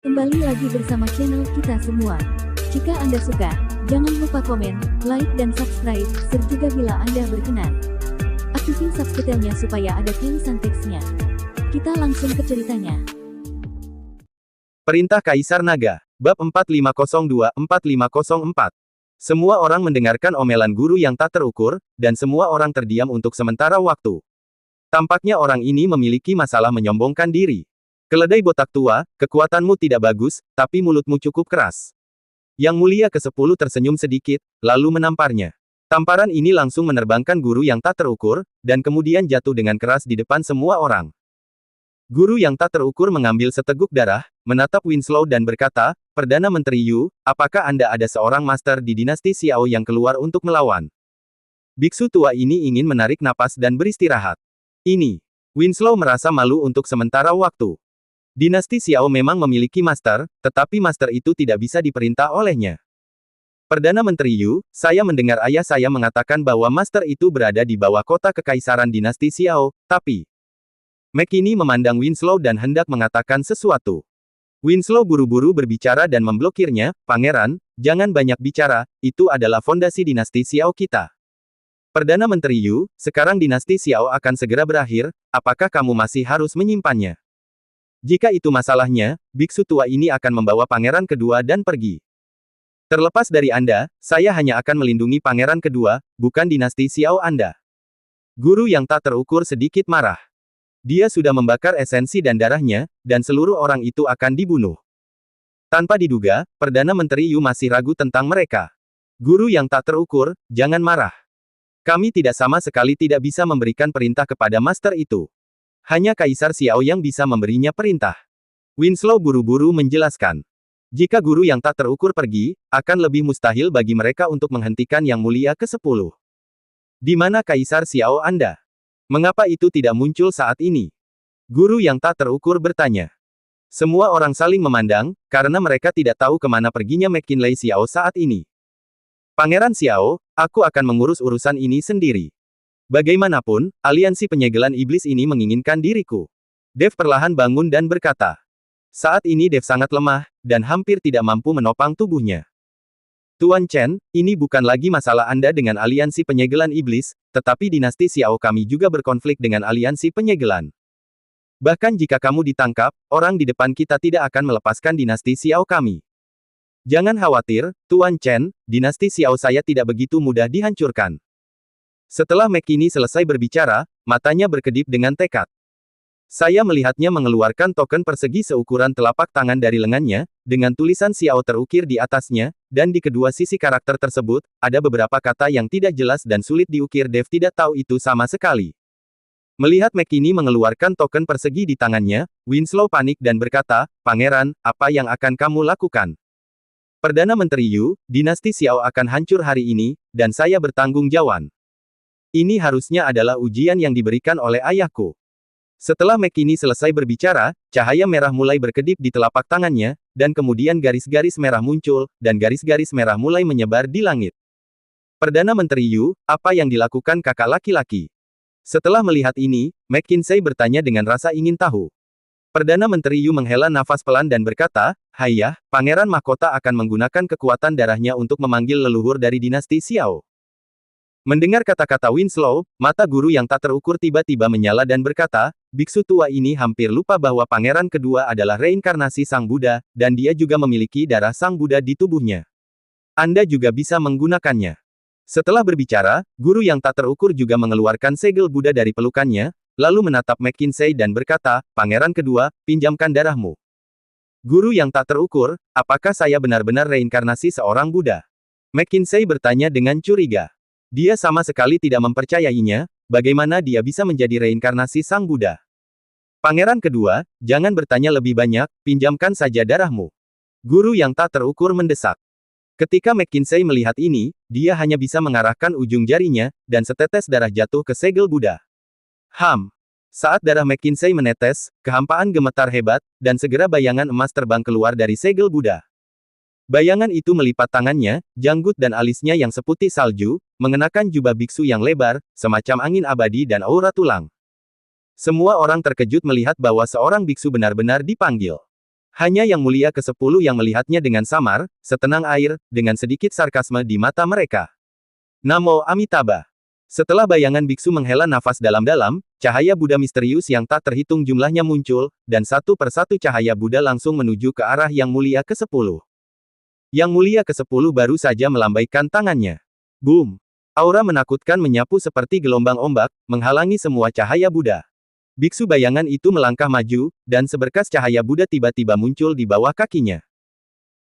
Kembali lagi bersama channel kita semua. Jika Anda suka, jangan lupa komen, like dan subscribe, serta bila Anda berkenan, aktifin subscribe-nya supaya ada tulisan teksnya. Kita langsung ke ceritanya. Perintah Kaisar Naga, Bab 4502-4504. Semua orang mendengarkan omelan guru yang tak terukur, dan semua orang terdiam untuk sementara waktu. Tampaknya orang ini memiliki masalah menyombongkan diri. Keledai botak tua, kekuatanmu tidak bagus, tapi mulutmu cukup keras. Yang mulia ke-10 tersenyum sedikit, lalu menamparnya. Tamparan ini langsung menerbangkan guru yang tak terukur, dan kemudian jatuh dengan keras di depan semua orang. Guru yang tak terukur mengambil seteguk darah, menatap Winslow dan berkata, "Perdana Menteri Yu, apakah Anda ada seorang master di dinasti Xiao yang keluar untuk melawan?" Biksu tua ini ingin menarik napas dan beristirahat. Ini. Winslow merasa malu untuk sementara waktu. Dinasti Xiao memang memiliki master, tetapi master itu tidak bisa diperintah olehnya. Perdana Menteri Yu, saya mendengar ayah saya mengatakan bahwa master itu berada di bawah kota kekaisaran dinasti Xiao, tapi... McKinney memandang Winslow dan hendak mengatakan sesuatu. Winslow buru-buru berbicara dan memblokirnya, "Pangeran, jangan banyak bicara, itu adalah fondasi dinasti Xiao kita. Perdana Menteri Yu, sekarang dinasti Xiao akan segera berakhir, apakah kamu masih harus menyimpannya? Jika itu masalahnya, biksu tua ini akan membawa pangeran kedua dan pergi. Terlepas dari Anda, saya hanya akan melindungi pangeran kedua, bukan dinasti Xiao Anda." Guru yang tak terukur sedikit marah. Dia sudah membakar esensi dan darahnya, dan seluruh orang itu akan dibunuh. Tanpa diduga, Perdana Menteri Yu masih ragu tentang mereka. Guru yang tak terukur, jangan marah. Kami sama sekali tidak bisa memberikan perintah kepada master itu. Hanya Kaisar Xiao yang bisa memberinya perintah. Winslow buru-buru menjelaskan. Jika guru yang tak terukur pergi, akan lebih mustahil bagi mereka untuk menghentikan Yang Mulia ke-10. Di mana Kaisar Xiao Anda? Mengapa itu tidak muncul saat ini? Guru yang tak terukur bertanya. Semua orang saling memandang, karena mereka tidak tahu kemana perginya McKinley Xiao saat ini. Pangeran Xiao, aku akan mengurus urusan ini sendiri. Bagaimanapun, aliansi penyegelan iblis ini menginginkan diriku. Dev perlahan bangun dan berkata. Saat ini Dev sangat lemah, dan hampir tidak mampu menopang tubuhnya. Tuan Chen, ini bukan lagi masalah Anda dengan aliansi penyegelan iblis, tetapi dinasti Xiao kami juga berkonflik dengan aliansi penyegelan. Bahkan jika kamu ditangkap, orang di depan kita tidak akan melepaskan dinasti Xiao kami. Jangan khawatir, Tuan Chen, dinasti Xiao saya tidak begitu mudah dihancurkan. Setelah McKinney selesai berbicara, matanya berkedip dengan tekad. Saya melihatnya mengeluarkan token persegi seukuran telapak tangan dari lengannya, dengan tulisan Xiao terukir di atasnya, dan di kedua sisi karakter tersebut, ada beberapa kata yang tidak jelas dan sulit diukir. Dev tidak tahu itu sama sekali. Melihat McKinney mengeluarkan token persegi di tangannya, Winslow panik dan berkata, "Pangeran, apa yang akan kamu lakukan?" Perdana Menteri Yu, dinasti Xiao akan hancur hari ini, dan saya bertanggung jawab. Ini harusnya adalah ujian yang diberikan oleh ayahku. Setelah McKinney selesai berbicara, cahaya merah mulai berkedip di telapak tangannya, dan kemudian garis-garis merah muncul, dan garis-garis merah mulai menyebar di langit. Perdana Menteri Yu, apa yang dilakukan kakak laki-laki? Setelah melihat ini, McKinsey bertanya dengan rasa ingin tahu. Perdana Menteri Yu menghela nafas pelan dan berkata, "Ayah, Pangeran Mahkota akan menggunakan kekuatan darahnya untuk memanggil leluhur dari dinasti Xiao." Mendengar kata-kata Winslow, mata guru yang tak terukur tiba-tiba menyala dan berkata, biksu tua ini hampir lupa bahwa pangeran kedua adalah reinkarnasi Sang Buddha, dan dia juga memiliki darah Sang Buddha di tubuhnya. Anda juga bisa menggunakannya. Setelah berbicara, guru yang tak terukur juga mengeluarkan segel Buddha dari pelukannya, lalu menatap McKinsey dan berkata, "Pangeran kedua, pinjamkan darahmu." Guru yang tak terukur, apakah saya benar-benar reinkarnasi seorang Buddha? McKinsey bertanya dengan curiga. Dia sama sekali tidak mempercayainya, bagaimana dia bisa menjadi reinkarnasi Sang Buddha. Pangeran kedua, jangan bertanya lebih banyak, pinjamkan saja darahmu. Guru yang tak terukur mendesak. Ketika McKinsey melihat ini, dia hanya bisa mengarahkan ujung jarinya, dan setetes darah jatuh ke segel Buddha. Saat darah McKinsey menetes, kehampaan gemetar hebat, dan segera bayangan emas terbang keluar dari segel Buddha. Bayangan itu melipat tangannya, janggut dan alisnya yang seputih salju, mengenakan jubah biksu yang lebar, semacam angin abadi dan aura tulang. Semua orang terkejut melihat bahwa seorang biksu benar-benar dipanggil. Hanya Yang Mulia ke-10 yang melihatnya dengan samar, setenang air, dengan sedikit sarkasme di mata mereka. Namo Amitabha. Setelah bayangan biksu menghela nafas dalam-dalam, cahaya Buddha misterius yang tak terhitung jumlahnya muncul, dan satu persatu cahaya Buddha langsung menuju ke arah Yang Mulia ke-10. Yang Mulia ke-10 baru saja melambaikan tangannya. Boom! Aura menakutkan menyapu seperti gelombang ombak, menghalangi semua cahaya Buddha. Biksu bayangan itu melangkah maju, dan seberkas cahaya Buddha tiba-tiba muncul di bawah kakinya.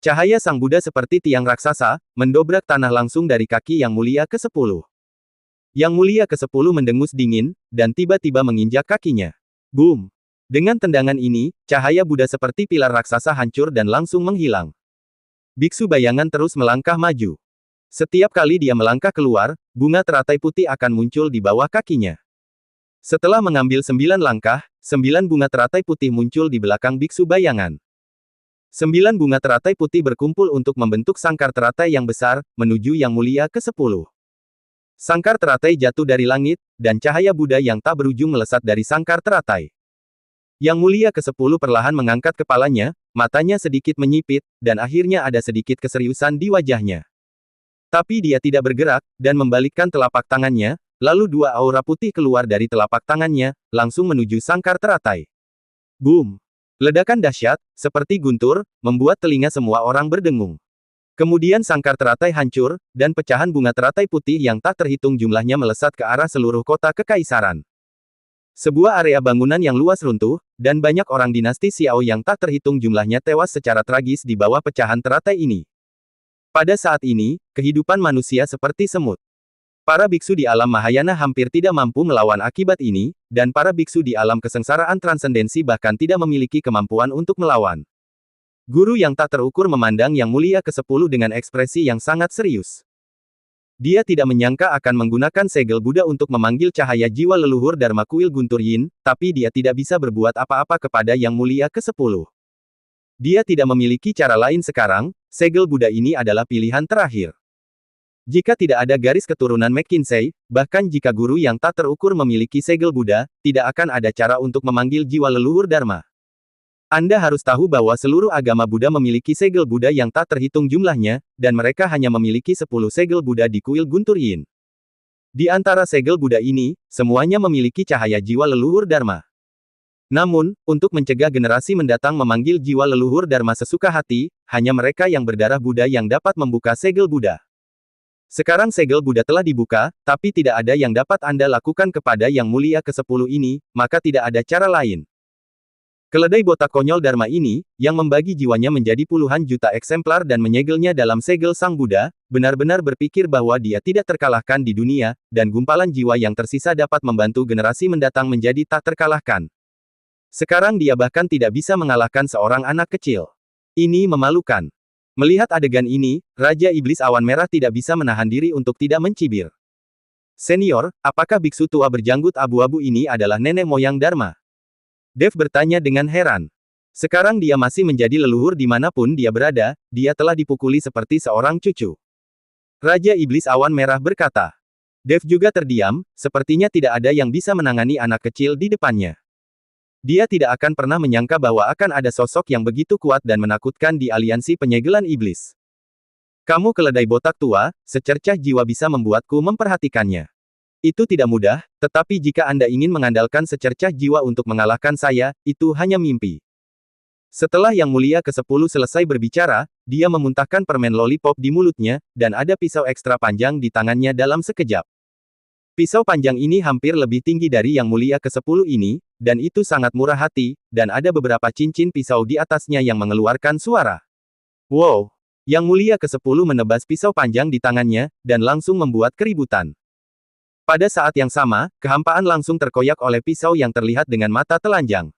Cahaya Sang Buddha seperti tiang raksasa, mendobrak tanah langsung dari kaki Yang Mulia ke-10. Yang Mulia ke-10 mendengus dingin, dan tiba-tiba menginjak kakinya. Boom! Dengan tendangan ini, cahaya Buddha seperti pilar raksasa hancur dan langsung menghilang. Biksu bayangan terus melangkah maju. Setiap kali dia melangkah keluar, bunga teratai putih akan muncul di bawah kakinya. Setelah mengambil 9 langkah, 9 bunga teratai putih muncul di belakang biksu bayangan. 9 bunga teratai putih berkumpul untuk membentuk sangkar teratai yang besar, menuju Yang Mulia ke-10. Sangkar teratai jatuh dari langit, dan cahaya Buddha yang tak berujung melesat dari sangkar teratai. Yang Mulia ke-10 perlahan mengangkat kepalanya, matanya sedikit menyipit, dan akhirnya ada sedikit keseriusan di wajahnya. Tapi dia tidak bergerak, dan membalikkan telapak tangannya, lalu dua aura putih keluar dari telapak tangannya, langsung menuju sangkar teratai. Boom! Ledakan dahsyat, seperti guntur, membuat telinga semua orang berdengung. Kemudian sangkar teratai hancur, dan pecahan bunga teratai putih yang tak terhitung jumlahnya melesat ke arah seluruh kota kekaisaran. Sebuah area bangunan yang luas runtuh, dan banyak orang dinasti Xiao yang tak terhitung jumlahnya tewas secara tragis di bawah pecahan teratai ini. Pada saat ini, kehidupan manusia seperti semut. Para biksu di alam Mahayana hampir tidak mampu melawan akibat ini, dan para biksu di alam kesengsaraan transendensi bahkan tidak memiliki kemampuan untuk melawan. Guru yang tak terukur memandang Yang Mulia ke-10 dengan ekspresi yang sangat serius. Dia tidak menyangka akan menggunakan segel Buddha untuk memanggil cahaya jiwa leluhur Dharma Kuil Guntur Yin, tapi dia tidak bisa berbuat apa-apa kepada Yang Mulia ke-10. Dia tidak memiliki cara lain sekarang, segel Buddha ini adalah pilihan terakhir. Jika tidak ada garis keturunan McKinsey, bahkan jika guru yang tak terukur memiliki segel Buddha, tidak akan ada cara untuk memanggil jiwa leluhur Dharma. Anda harus tahu bahwa seluruh agama Buddha memiliki segel Buddha yang tak terhitung jumlahnya, dan mereka hanya memiliki 10 segel Buddha di kuil Guntur Yin. Di antara segel Buddha ini, semuanya memiliki cahaya jiwa leluhur Dharma. Namun, untuk mencegah generasi mendatang memanggil jiwa leluhur Dharma sesuka hati, hanya mereka yang berdarah Buddha yang dapat membuka segel Buddha. Sekarang segel Buddha telah dibuka, tapi tidak ada yang dapat Anda lakukan kepada Yang Mulia ke-10 ini, maka tidak ada cara lain. Keledai botak konyol Dharma ini, yang membagi jiwanya menjadi puluhan juta eksemplar dan menyegelnya dalam segel Sang Buddha, benar-benar berpikir bahwa dia tidak terkalahkan di dunia, dan gumpalan jiwa yang tersisa dapat membantu generasi mendatang menjadi tak terkalahkan. Sekarang dia bahkan tidak bisa mengalahkan seorang anak kecil. Ini memalukan. Melihat adegan ini, Raja Iblis Awan Merah tidak bisa menahan diri untuk tidak mencibir. Senior, apakah biksu tua berjanggut abu-abu ini adalah nenek moyang Dharma? Dev bertanya dengan heran. Sekarang dia masih menjadi leluhur dimanapun dia berada, dia telah dipukuli seperti seorang cucu. Raja Iblis Awan Merah berkata. Dev juga terdiam, sepertinya tidak ada yang bisa menangani anak kecil di depannya. Dia tidak akan pernah menyangka bahwa akan ada sosok yang begitu kuat dan menakutkan di aliansi penyegelan iblis. Kamu keledai botak tua, secercah jiwa bisa membuatku memperhatikannya. Itu tidak mudah, tetapi jika Anda ingin mengandalkan secercah jiwa untuk mengalahkan saya, itu hanya mimpi. Setelah Yang Mulia ke-10 selesai berbicara, dia memuntahkan permen lollipop di mulutnya, dan ada pisau ekstra panjang di tangannya dalam sekejap. Pisau panjang ini hampir lebih tinggi dari Yang Mulia ke-10 ini, dan itu sangat murah hati, dan ada beberapa cincin pisau di atasnya yang mengeluarkan suara. Wow! Yang Mulia ke-10 menebas pisau panjang di tangannya, dan langsung membuat keributan. Pada saat yang sama, kehampaan langsung terkoyak oleh pisau yang terlihat dengan mata telanjang.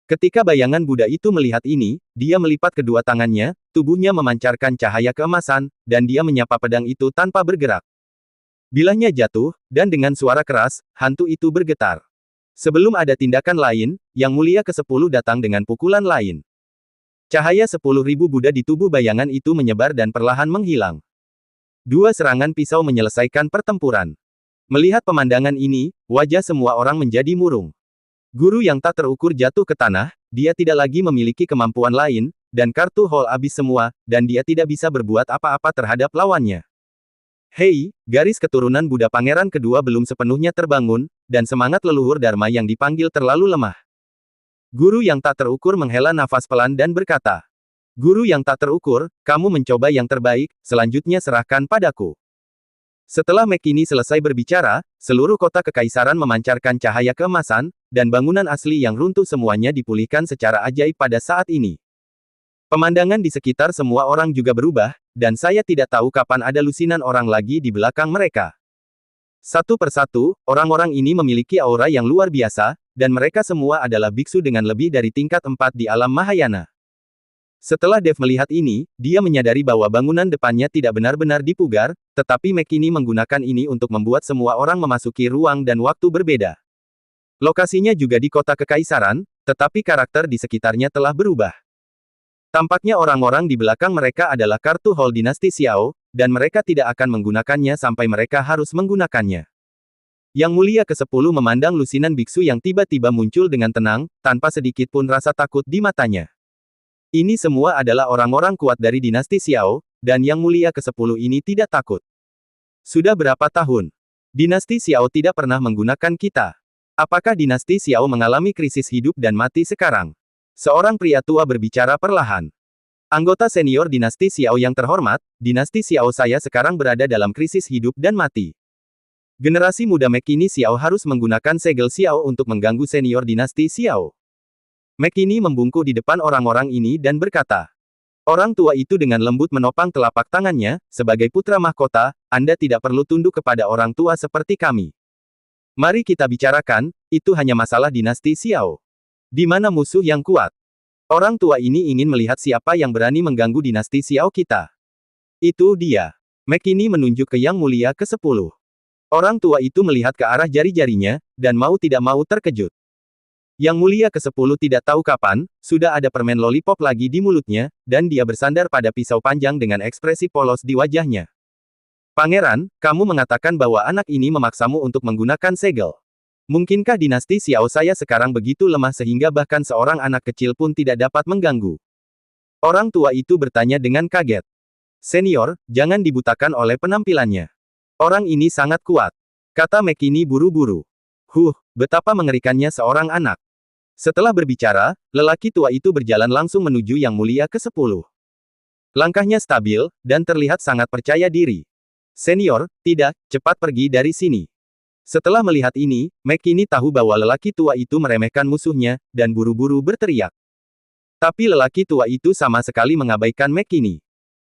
Ketika bayangan Buddha itu melihat ini, dia melipat kedua tangannya, tubuhnya memancarkan cahaya keemasan, dan dia menyapa pedang itu tanpa bergerak. Bilahnya jatuh, dan dengan suara keras, hantu itu bergetar. Sebelum ada tindakan lain, Yang Mulia ke-10 datang dengan pukulan lain. Cahaya 10.000 Buddha di tubuh bayangan itu menyebar dan perlahan menghilang. Dua serangan pisau menyelesaikan pertempuran. Melihat pemandangan ini, wajah semua orang menjadi murung. Guru yang tak terukur jatuh ke tanah, dia tidak lagi memiliki kemampuan lain, dan kartu Hall habis semua, dan dia tidak bisa berbuat apa-apa terhadap lawannya. Hei, garis keturunan Buddha Pangeran kedua belum sepenuhnya terbangun, dan semangat leluhur Dharma yang dipanggil terlalu lemah. Guru yang tak terukur menghela nafas pelan dan berkata, "Guru yang tak terukur, kamu mencoba yang terbaik, selanjutnya serahkan padaku." Setelah McKinney selesai berbicara, seluruh kota kekaisaran memancarkan cahaya keemasan, dan bangunan asli yang runtuh semuanya dipulihkan secara ajaib pada saat ini. Pemandangan di sekitar semua orang juga berubah, dan saya tidak tahu kapan ada lusinan orang lagi di belakang mereka. Satu persatu, orang-orang ini memiliki aura yang luar biasa, dan mereka semua adalah biksu dengan lebih dari tingkat 4 di alam Mahayana. Setelah Dev melihat ini, dia menyadari bahwa bangunan depannya tidak benar-benar dipugar, tetapi McKinney menggunakan ini untuk membuat semua orang memasuki ruang dan waktu berbeda. Lokasinya juga di kota kekaisaran, tetapi karakter di sekitarnya telah berubah. Tampaknya orang-orang di belakang mereka adalah kartu Hall Dinasti Xiao, dan mereka tidak akan menggunakannya sampai mereka harus menggunakannya. Yang Mulia ke-10 memandang lusinan biksu yang tiba-tiba muncul dengan tenang, tanpa sedikit pun rasa takut di matanya. Ini semua adalah orang-orang kuat dari dinasti Xiao, dan Yang Mulia ke-10 ini tidak takut. Sudah berapa tahun? Dinasti Xiao tidak pernah menggunakan kita. Apakah dinasti Xiao mengalami krisis hidup dan mati sekarang? Seorang pria tua berbicara perlahan. Anggota senior dinasti Xiao yang terhormat, dinasti Xiao saya sekarang berada dalam krisis hidup dan mati. Generasi muda McKinney Xiao harus menggunakan segel Xiao untuk mengganggu senior dinasti Xiao. McKinney membungkuk di depan orang-orang ini dan berkata, "Orang tua itu dengan lembut menopang telapak tangannya, sebagai putra mahkota, Anda tidak perlu tunduk kepada orang tua seperti kami. Mari kita bicarakan, itu hanya masalah dinasti Xiao. Di mana musuh yang kuat? Orang tua ini ingin melihat siapa yang berani mengganggu dinasti Xiao kita. Itu dia." McKinney menunjuk ke Yang Mulia ke-10. Orang tua itu melihat ke arah jari-jarinya, dan mau tidak mau terkejut. Yang Mulia ke-10 tidak tahu kapan, sudah ada permen lollipop lagi di mulutnya, dan dia bersandar pada pisau panjang dengan ekspresi polos di wajahnya. "Pangeran, kamu mengatakan bahwa anak ini memaksamu untuk menggunakan segel. Mungkinkah dinasti Xiao saya sekarang begitu lemah sehingga bahkan seorang anak kecil pun tidak dapat mengganggu?" Orang tua itu bertanya dengan kaget. "Senior, jangan dibutakan oleh penampilannya. Orang ini sangat kuat," kata McKinney buru-buru. Betapa mengerikannya seorang anak. Setelah berbicara, lelaki tua itu berjalan langsung menuju Yang Mulia ke-10. Langkahnya stabil, dan terlihat sangat percaya diri. "Senior, tidak, cepat pergi dari sini." Setelah melihat ini, McKinney tahu bahwa lelaki tua itu meremehkan musuhnya, dan buru-buru berteriak. Tapi lelaki tua itu sama sekali mengabaikan McKinney.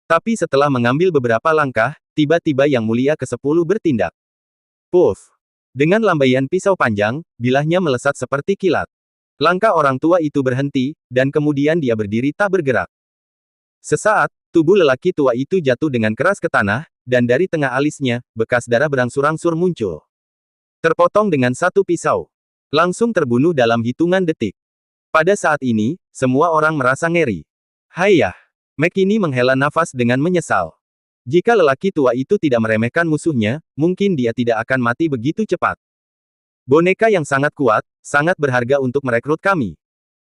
Tapi setelah mengambil beberapa langkah, tiba-tiba Yang Mulia ke-10 bertindak. Puff! Dengan lambaian pisau panjang, bilahnya melesat seperti kilat. Langkah orang tua itu berhenti, dan kemudian dia berdiri tak bergerak. Sesaat, tubuh lelaki tua itu jatuh dengan keras ke tanah, dan dari tengah alisnya, bekas darah berangsur-angsur muncul. Terpotong dengan satu pisau. Langsung terbunuh dalam hitungan detik. Pada saat ini, semua orang merasa ngeri. "Hayah!" McKinney menghela nafas dengan menyesal. Jika lelaki tua itu tidak meremehkan musuhnya, mungkin dia tidak akan mati begitu cepat. "Boneka yang sangat kuat, sangat berharga untuk merekrut kami."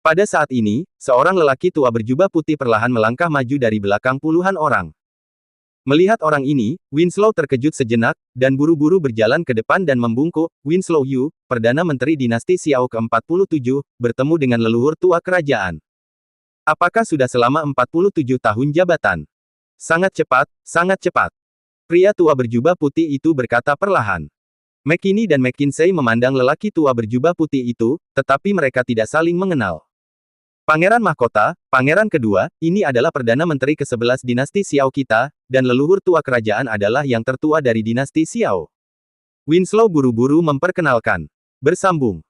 Pada saat ini, seorang lelaki tua berjubah putih perlahan melangkah maju dari belakang puluhan orang. Melihat orang ini, Winslow terkejut sejenak, dan buru-buru berjalan ke depan dan membungkuk. "Winslow Yu, Perdana Menteri Dinasti Xiao ke-47, bertemu dengan leluhur tua kerajaan. Apakah sudah selama 47 tahun jabatan?" Sangat cepat, pria tua berjubah putih itu berkata perlahan. McKinney dan McKinsey memandang lelaki tua berjubah putih itu, tetapi mereka tidak saling mengenal. "Pangeran Mahkota, Pangeran kedua, ini adalah Perdana Menteri ke-11 dinasti Xiao kita, dan leluhur tua kerajaan adalah yang tertua dari dinasti Xiao." Winslow buru-buru memperkenalkan. Bersambung.